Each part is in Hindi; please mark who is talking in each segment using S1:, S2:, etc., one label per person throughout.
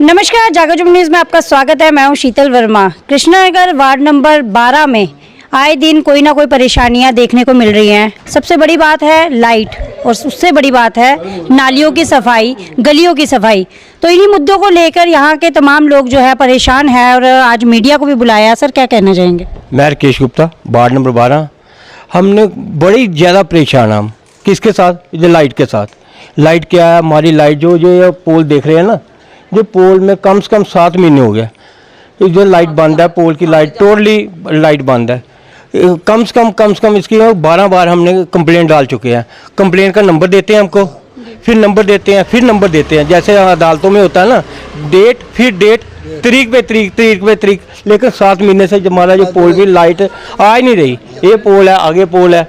S1: नमस्कार, जागो न्यूज़ में आपका स्वागत है। मैं हूं शीतल वर्मा। कृष्णानगर वार्ड नंबर 12 में आए दिन कोई ना कोई परेशानियां देखने को मिल रही हैं। सबसे बड़ी बात है लाइट और उससे बड़ी बात है नालियों की सफाई, गलियों की सफाई। तो इन्हीं मुद्दों को लेकर यहाँ के तमाम लोग जो है परेशान हैं और आज मीडिया को भी बुलाया। सर, क्या कहना चाहेंगे?
S2: मैं राकेश गुप्ता, वार्ड नंबर 12। हमने बड़ी ज़्यादा परेशान हम किसके साथ? ये लाइट के साथ। लाइट क्या है हमारी? लाइट जो ये पोल देख रहे हैं ना, जो पोल में कम से कम 7 महीने हो गया जो लाइट बंद है। पोल की लाइट टोटली लाइट बंद है। कम से कम इसकी 12 बार हमने कंप्लेंट डाल चुके हैं। कंप्लेंट का नंबर देते हैं हमको, फिर नंबर देते हैं, फिर नंबर देते हैं। जैसे अदालतों में होता है ना, डेट फिर डेट, तारीख पे तारीख, लेकिन 7 महीने से हमारा जो पोल की लाइट आ ही नहीं रही। ये पोल है, आगे पोल है,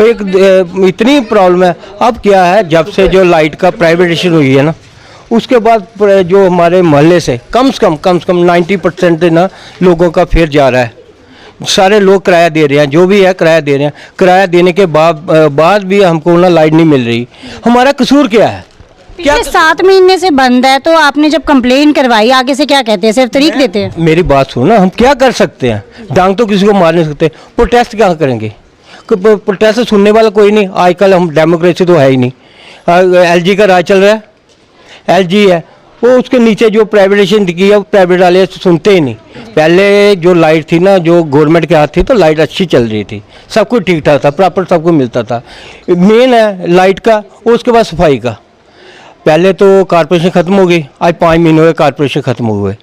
S2: एक इतनी प्रॉब्लम है। अब क्या है, जब से जो लाइट का प्राइवेटाइजेशन हुई है ना, उसके बाद जो हमारे मोहल्ले से कम से कम 90% ना लोगों का फिर जा रहा है। सारे लोग किराया दे रहे हैं, जो भी है किराया दे रहे हैं। किराया देने के बाद भी हमको ना लाइट नहीं मिल रही। हमारा कसूर क्या है?
S1: क्या 7 महीने से बंद है? तो आपने जब कंप्लेन करवाई, आगे से क्या कहते हैं? सिर्फ तारीख देते हैं?
S2: मेरी बात सुनो ना, हम क्या कर सकते हैं? डांग तो किसी को मार नहीं सकते। प्रोटेस्ट क्या करेंगे? प्रोटेस्ट सुनने वाला कोई नहीं। आजकल हम डेमोक्रेसी तो है ही नहीं। LG का राज चल रहा है। LG है वो, उसके नीचे जो प्राइवेटाइजेशन की है, प्राइवेट वाले सुनते ही नहीं। पहले जो लाइट थी ना, जो गवर्नमेंट के हाथ थी, तो लाइट अच्छी चल रही थी, सब कुछ ठीक ठाक था, प्रॉपर सबको मिलता था। मेन है लाइट का, उसके बाद सफाई का। पहले तो कारपोरेशन ख़त्म हो गई, आज 5 महीने हुए कारपोरेशन ख़त्म हुए।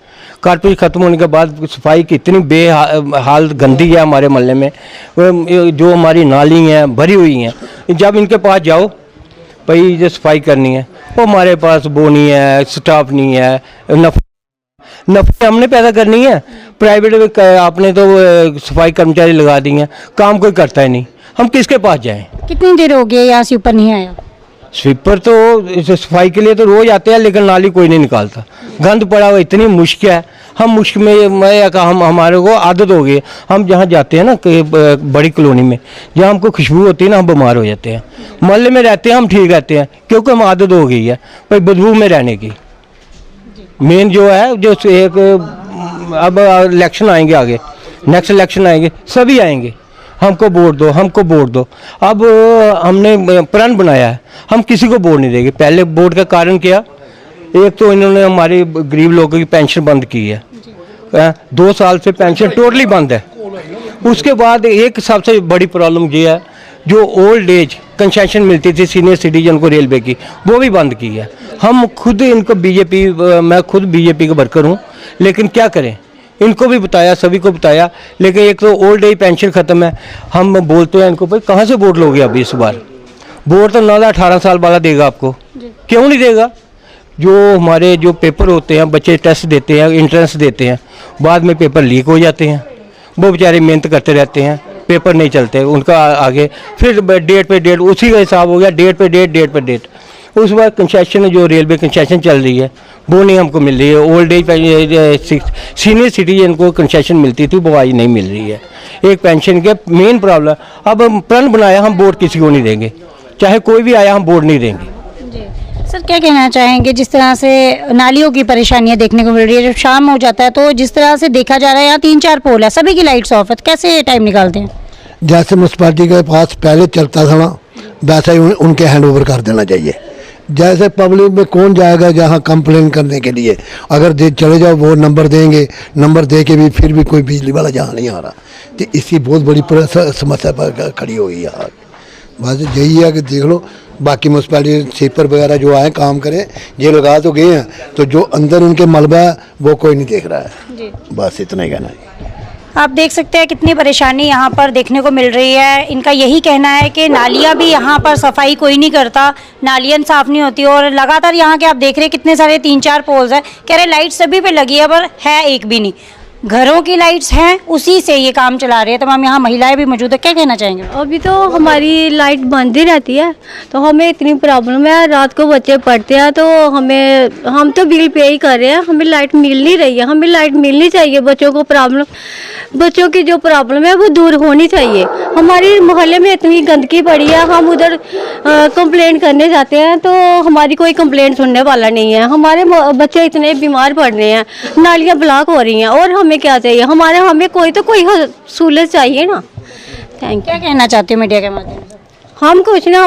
S2: कारपोरेशन ख़त्म होने के बाद सफाई की इतनी बेहाल गंदी है हमारे मोहल्ले में। जो हमारी नाली हैं भरी हुई हैं, जब इनके पास जाओ भाई ये सफाई करनी है, वो हमारे पास वो नहीं है, स्टाफ नहीं है। नफे हमने पैदा करनी है। प्राइवेट आपने तो सफाई कर्मचारी लगा दी हैं, काम कोई करता ही नहीं। हम किसके पास जाएं?
S1: कितनी देर हो गई यहाँ से ऊपर नहीं आया?
S2: स्वीपर तो सफाई के लिए तो रोज आते हैं, लेकिन नाली कोई नहीं निकालता। गंद पड़ा हुआ, इतनी मुश्किल है। हम मुश्किल में हम हमारे को आदत हो गई। हम जहाँ जाते हैं ना बड़ी कॉलोनी में, जहाँ हमको खुशबू होती है ना, हम बीमार हो जाते हैं। मोहल्ले में रहते हैं हम ठीक रहते हैं, क्योंकि हम आदत हो गई है भाई बदबू में रहने की। मेन जो है, जो एक अब इलेक्शन आएंगे, आगे नेक्स्ट इलेक्शन आएंगे, सभी आएंगे, हमको वोट दो, हमको वोट दो। अब हमने प्रण बनाया है, हम किसी को वोट नहीं देंगे। पहले वोट का कारण क्या? एक तो इन्होंने हमारे गरीब लोगों की पेंशन बंद की है। 2 साल से पेंशन टोटली बंद है। उसके बाद एक सबसे बड़ी प्रॉब्लम ये है, जो ओल्ड एज कंसेशन मिलती थी सीनियर सिटीजन को रेलवे की, वो भी बंद की है। हम खुद इनको मैं खुद बीजेपी का वर्कर हूँ, लेकिन क्या करें, इनको भी बताया, सभी को बताया, लेकिन एक तो ओल्ड एज पेंशन ख़त्म है। हम बोलते हैं इनको, भाई कहाँ से वोट लोगे अभी इस बार? वोट तो 18 साल वाला देगा आपको, क्यों नहीं देगा? जो हमारे जो पेपर होते हैं, बच्चे टेस्ट देते हैं, एंट्रेंस देते हैं, बाद में पेपर लीक हो जाते हैं। वो बेचारे मेहनत करते रहते हैं, पेपर नहीं चलते उनका आगे, फिर डेट पे डेट उसी का हिसाब हो गया, डेट पे डेट। उस बार कंसेशन जो रेलवे कंसेशन चल रही है, वो नहीं हमको मिल रही है। ओल्ड एज सीनियर सिटीजन को कंसेशन मिलती थी, वो आज नहीं मिल रही है। एक पेंशन के मेन प्रॉब्लम। अब हम प्रण बनाया, हम वोट किसी को नहीं देंगे, चाहे कोई भी आया, हम वोट नहीं देंगे।
S1: सर, क्या कहना चाहेंगे? जिस तरह से नालियों की परेशानियां देखने को मिल रही है, जब शाम हो जाता है तो जिस तरह से देखा जा रहा है, यहाँ 3-4 पोल है, सभी की लाइट्स ऑफ है, तो कैसे टाइम निकालते हैं?
S3: जैसे म्यूनसिपालिटी के पास पहले चलता था ना, वैसा ही उनके हैंड ओवर कर देना चाहिए। जैसे पब्लिक में कौन जाएगा जहाँ कंप्लेन करने के लिए? अगर चले जाओ, वो नंबर देंगे, नंबर दे के भी फिर भी कोई बिजली वाला जहाँ नहीं आ रहा, तो इसकी बहुत बड़ी समस्या खड़ी हुई है यार। बस यही है कि देख लो, बाकी म्यूनसिपालिटी स्वीपर वगैरह जो आए काम करें, ये लगा तो गए हैं, तो जो अंदर उनके मलबा है वो कोई नहीं देख रहा है। बस इतना ही कहना है।
S1: आप देख सकते हैं कितनी परेशानी यहाँ पर देखने को मिल रही है। इनका यही कहना है कि नालियाँ भी यहाँ पर सफाई कोई नहीं करता, नालियाँ साफ़ नहीं होती, और लगातार यहाँ के आप देख रहे हैं कितने सारे 3-4 पोल्स हैं। कह रहे लाइट सभी पे लगी है, पर है एक भी नहीं। घरों की लाइट्स हैं, उसी से ये काम चला रहे हैं। तमाम यहाँ महिलाएं भी मौजूद है, क्या कहना चाहेंगे?
S4: अभी तो हमारी लाइट बंद ही रहती है, तो हमें इतनी प्रॉब्लम है। रात को बच्चे पढ़ते हैं, तो हम तो बिल पे ही कर रहे हैं, हमें लाइट मिल नहीं रही है। हमें लाइट मिलनी चाहिए, बच्चों की जो प्रॉब्लम है वो दूर होनी चाहिए। हमारी मोहल्ले में इतनी गंदगी पड़ी है, हम उधर कंप्लेंट करने जाते हैं तो हमारी कोई कंप्लेंट सुनने वाला नहीं है। हमारे बच्चे इतने बीमार पड़ रहे हैं, नालियाँ ब्लॉक हो रही हैं, और हमें क्या चाहिए? हमें कोई सहूलत चाहिए ना। Thank you.
S1: क्या कहना चाहते हो मीडिया के माध्यम से?
S4: हम कुछ ना,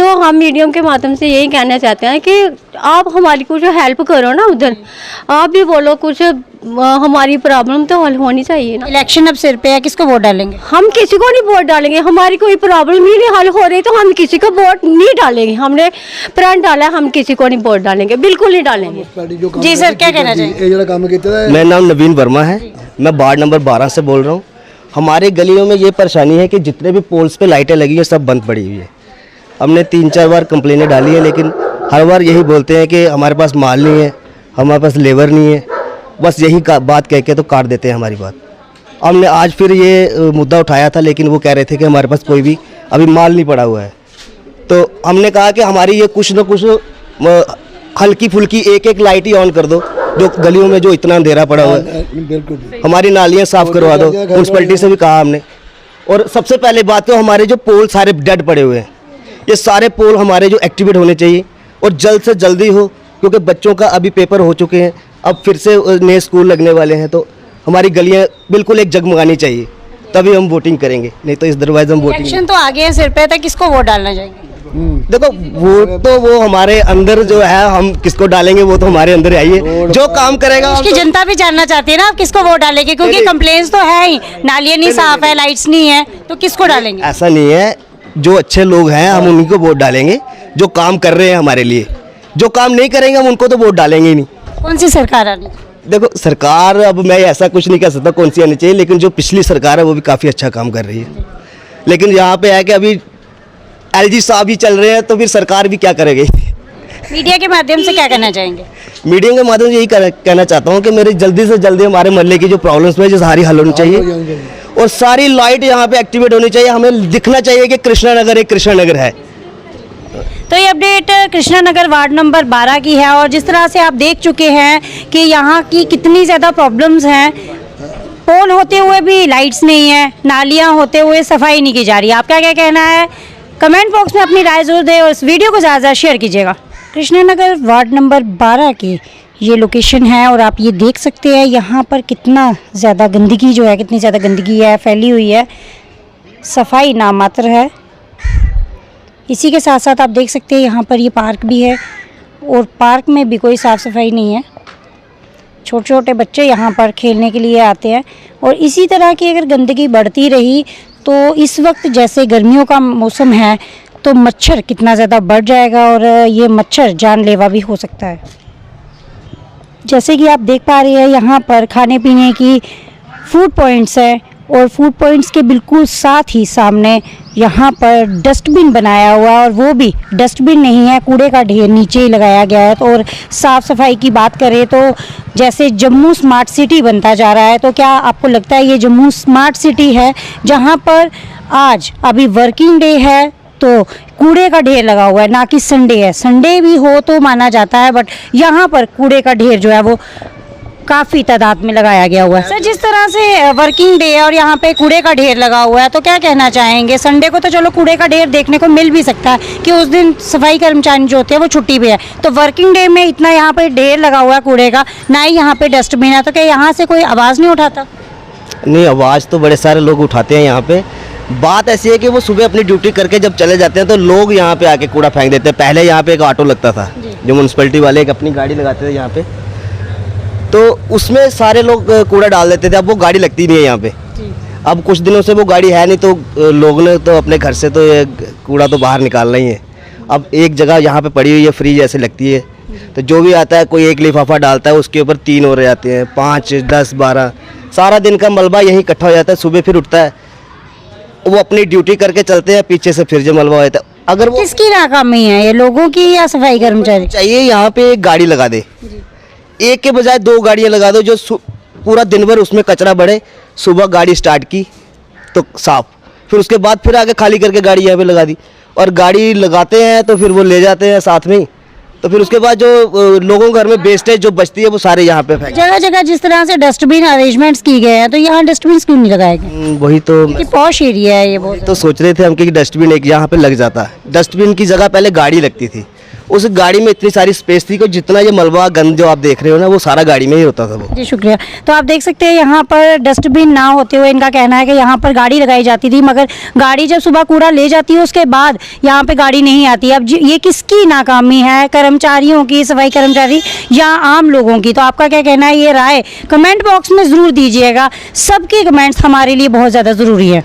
S4: हम मीडियम के माध्यम से यही कहना चाहते हैं कि आप हमारी कुछ हेल्प करो ना, उधर आप भी बोलो कुछ, हमारी प्रॉब्लम तो हल होनी चाहिए ना।
S1: इलेक्शन अब सिर पे है, किसको वोट डालेंगे?
S4: हम किसी को नहीं वोट डालेंगे, हमारी कोई प्रॉब्लम ही नहीं हल हो रही तो हम किसी को वोट नहीं डालेंगे। हमने प्रण डाला, हम किसी को नहीं वोट डालेंगे, बिल्कुल नहीं डालेंगे।
S1: जी सर, क्या कहना चाहिए?
S5: मेरा नाम नवीन वर्मा है, मैं वार्ड नंबर 12 से बोल रहा हूँ। हमारे गलियों में ये परेशानी है कि जितने भी पोल्स पे लाइटें लगी हैं सब बंद पड़ी हुई है। हमने 3-4 बार कंप्लेनें डाली है, लेकिन हर बार यही बोलते हैं कि हमारे पास माल नहीं है, हमारे पास लेबर नहीं है, बस यही बात कह के तो काट देते हैं हमारी बात। हमने आज फिर ये मुद्दा उठाया था, लेकिन वो कह रहे थे कि हमारे पास कोई भी अभी माल नहीं पड़ा हुआ है। तो हमने कहा कि हमारी ये कुछ न कुछ हल्की फुल्की एक लाइट ही ऑन कर दो, जो गलियों में जो इतना अंधेरा पड़ा हुआ है। हमारी नालियाँ साफ़ करवा दो, म्यूनसिपैलिटी से भी कहा हमने। और सबसे पहले बात तो हमारे जो पोल सारे डेड पड़े हुए हैं, ये सारे पोल हमारे जो एक्टिवेट होने चाहिए और जल्द से जल्दी हो, क्योंकि बच्चों का अभी पेपर हो चुके हैं, अब फिर से नए स्कूल लगने वाले हैं, तो हमारी गलियाँ बिल्कुल एक जगमगानी चाहिए, तभी हम वोटिंग करेंगे, नहीं तो अदरवाइज हम वोटिंग।
S1: इलेक्शन तो आगे है, सिर पे था, किसको वोट डालना चाहिए?
S5: देखो वोट तो वो हमारे अंदर जो है, हम किसको डालेंगे वो तो हमारे अंदर है, जो काम करेगा।
S1: उसकी जनता भी जानना चाहती है ना, आप किसको वोट डालेंगे, क्योंकि कंप्लेंट्स तो है ही, नालियाँ नहीं साफ है, लाइट्स नहीं है, तो किसको डालेंगे?
S5: ऐसा नहीं है, जो अच्छे लोग हैं हम उन्हीं को वोट डालेंगे, जो काम कर रहे हैं हमारे लिए। जो काम नहीं करेंगे हम उनको तो वोट डालेंगे ही नहीं।
S1: कौन सी सरकार आनी?
S5: देखो सरकार, अब मैं ऐसा कुछ नहीं कह सकता कौन सी आनी चाहिए, लेकिन जो पिछली सरकार है वो भी काफ़ी अच्छा काम कर रही है। लेकिन यहाँ पे है कि अभी एलजी साहब ही चल रहे हैं, तो फिर सरकार भी क्या करेगी।
S1: मीडिया के माध्यम से क्या कहना चाहेंगे?
S5: मीडिया के माध्यम से यही कहना चाहता हूँ कि मेरी जल्दी से जल्दी हमारे मोहल्ले की जो प्रॉब्लम्स है जो सारी हल होनी चाहिए, और सारी लाइट यहाँ पे एक्टिवेट होनी चाहिए। हमें दिखना चाहिए कि कृष्णा नगर एक कृष्णा नगर है।
S1: तो ये update Krishna Nagar ward number 12 की है, और जिस तरह से आप देख चुके हैं कि यहाँ की कितनी ज़्यादा प्रॉब्लम्स हैं। पोल होते हुए भी लाइट्स नहीं है, नालियाँ होते हुए सफाई नहीं की जा रही। आपका क्या कहना है? कमेंट बॉक्स में अपनी राय जरूर दें और इस वीडियो को ज़्यादा शेयर कीजिएगा। कृष्णा नगर वार्ड नंबर 12 की ये लोकेशन है, और आप ये देख सकते हैं यहाँ पर कितना ज़्यादा गंदगी जो है, कितनी ज़्यादा गंदगी है, फैली हुई है, सफाई नामात्र है। इसी के साथ साथ आप देख सकते हैं यहाँ पर ये पार्क भी है, और पार्क में भी कोई साफ़ सफाई नहीं है। छोटे छोटे बच्चे यहाँ पर खेलने के लिए आते हैं, और इसी तरह की अगर गंदगी बढ़ती रही तो इस वक्त जैसे गर्मियों का मौसम है तो मच्छर कितना ज़्यादा बढ़ जाएगा, और ये मच्छर जानलेवा भी हो सकता है। जैसे कि आप देख पा रहे हैं यहाँ पर खाने पीने की फूड पॉइंट्स हैं, और फूड पॉइंट्स के बिल्कुल साथ ही सामने यहाँ पर डस्टबिन बनाया हुआ है, और वो भी डस्टबिन नहीं है, कूड़े का ढेर नीचे ही लगाया गया है। तो और साफ़ सफाई की बात करें तो जैसे जम्मू स्मार्ट सिटी बनता जा रहा है, तो क्या आपको लगता है ये जम्मू स्मार्ट सिटी है, जहाँ पर आज अभी वर्किंग डे है तो कूड़े का ढेर लगा हुआ है, ना कि संडे है। संडे भी हो तो माना जाता है, बट यहाँ पर कूड़े का ढेर जो है वो काफ़ी तादाद में लगाया गया हुआ है। सर, जिस तरह से वर्किंग डे है और यहाँ पे कूड़े का ढेर लगा हुआ है, तो क्या कहना चाहेंगे? संडे को तो चलो कूड़े का ढेर देखने को मिल भी सकता है कि उस दिन सफाई कर्मचारी जो होते हैं वो छुट्टी पे है, तो वर्किंग डे में इतना यहाँ पे ढेर लगा हुआ है कूड़े का, ना ही यहाँ पे डस्टबिन है, तो क्या यहाँ से कोई आवाज़ नहीं उठाता?
S5: नहीं, आवाज़ तो बड़े सारे लोग उठाते हैं यहाँ पे। बात ऐसी है कि वो सुबह अपनी ड्यूटी करके जब चले जाते हैं तो लोग यहाँ पे आके कूड़ा फेंक देते हैं। पहले यहाँ पे एक ऑटो लगता था, जो म्यूनसिपैलिटी वाले एक अपनी गाड़ी लगाते थे यहाँ पे, तो उसमें सारे लोग कूड़ा डाल देते थे। अब वो गाड़ी लगती नहीं है यहाँ पे, अब कुछ दिनों से वो गाड़ी है नहीं, तो लोगों ने तो अपने घर से तो ये कूड़ा तो बाहर निकालना ही है। अब एक जगह यहाँ पे पड़ी हुई है, फ्री जैसे लगती है, तो जो भी आता है कोई एक लिफाफा डालता है, उसके ऊपर 3 हो रहे जाते हैं, 5, 10, 12, सारा दिन का मलबा यहीं इकट्ठा हो जाता है। सुबह फिर उठता है, वो अपनी ड्यूटी करके चलते हैं, पीछे से फिर जो मलबा हो जाता है। अगर वो
S1: किसकी नाकामी है, ये लोगों की या सफाई कर्मचारी?
S5: चाहिए यहाँ पे एक गाड़ी लगा दे, एक के बजाय 2 गाड़ियाँ लगा दो, जो पूरा दिन भर उसमें कचरा बढ़े। सुबह गाड़ी स्टार्ट की तो साफ, फिर उसके बाद फिर आगे खाली करके गाड़ी यहाँ पे लगा दी, और गाड़ी लगाते हैं तो फिर वो ले जाते हैं साथ में ही, तो फिर उसके बाद जो लोगों के घर में वेस्टेज जो बचती है वो सारे यहाँ पे फेंक।
S1: जगह जगह जिस तरह से डस्टबिन अरेंजमेंट्स की गए हैं तो यहाँ डस्टबिन क्यों नहीं लगाए गए?
S5: वही तो
S1: कि पॉश एरिया है ये बहुत।
S5: तो सोच रहे थे हम कि डस्टबिन एक यहाँ पे लग जाता। डस्टबिन की जगह पहले गाड़ी लगती थी, उस गाड़ी में इतनी सारी स्पेस थी कि जितना ये मलबा गंद जो आप देख रहे हो ना वो सारा गाड़ी में ही होता था वो।
S1: जी शुक्रिया। तो आप देख सकते हैं यहाँ पर डस्टबिन ना होते हुए इनका कहना है कि यहाँ पर गाड़ी लगाई जाती थी, मगर गाड़ी जब सुबह कूड़ा ले जाती है उसके बाद यहाँ पे गाड़ी नहीं आती। अब ये किसकी नाकामी है, कर्मचारियों की, सफाई कर्मचारी या आम लोगों की? तो आपका क्या कहना है, ये राय कमेंट बॉक्स में ज़रूर दीजिएगा। सबके कमेंट्स हमारे लिए बहुत ज़्यादा ज़रूरी है।